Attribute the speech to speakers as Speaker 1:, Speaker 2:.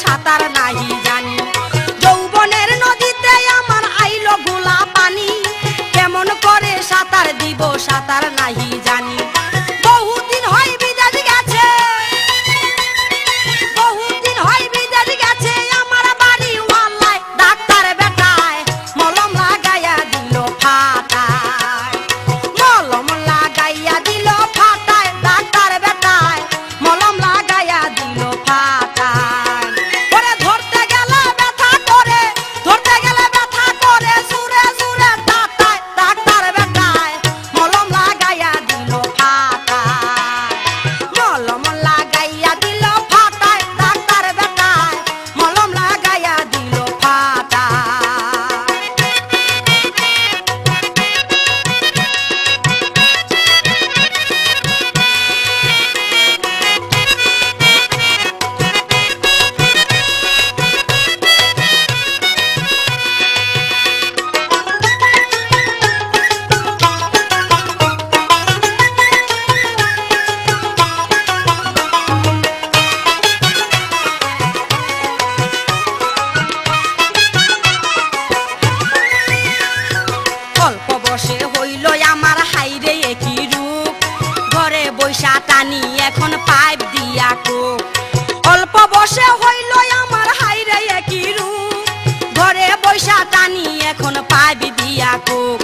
Speaker 1: সাঁতার নাহি জানি। যৌবনের নদীতে আমার আইলো গোলা পানি, কেমন করে সাঁতার দিব সাঁতার নাহি জানি। বহুদিন হয় বিদেশ গেছে, বহুদিন হয় বিদেশ গেছে আমার বাড়ি ওয়াল্লায়, ডাক্তার বেটায় মলম লাগাইয়া দিল ফাটায়, মলম লাগাইয়া দিল ফাটায়, ডাক্তার বেটায় মলম লাগাইয়া দিল ফাটায়। ওরে ধরতে গেলে ব্যথা করে, ধরতে গেলে ব্যথা করে, সুরে সুরে টাটায়, ডাক্তার বেটায় মলম লাগাইয়া দিল ফাটায়, মলম লাগাইয়া দিল ফাটায়, ডাক্তার বেটায় মলম লাগাইয়া দিল ফাটায়। অল্প বসে হইল আমার হাইরে একই রূপ, ঘরে বৈশা টানি এখন পাইপ দিয়া কোপ। অল্প বসে হইল আমার হাইরে একই রূপ, ঘরে বৈশা টানি এখন পাইপ দিয়া কোপ।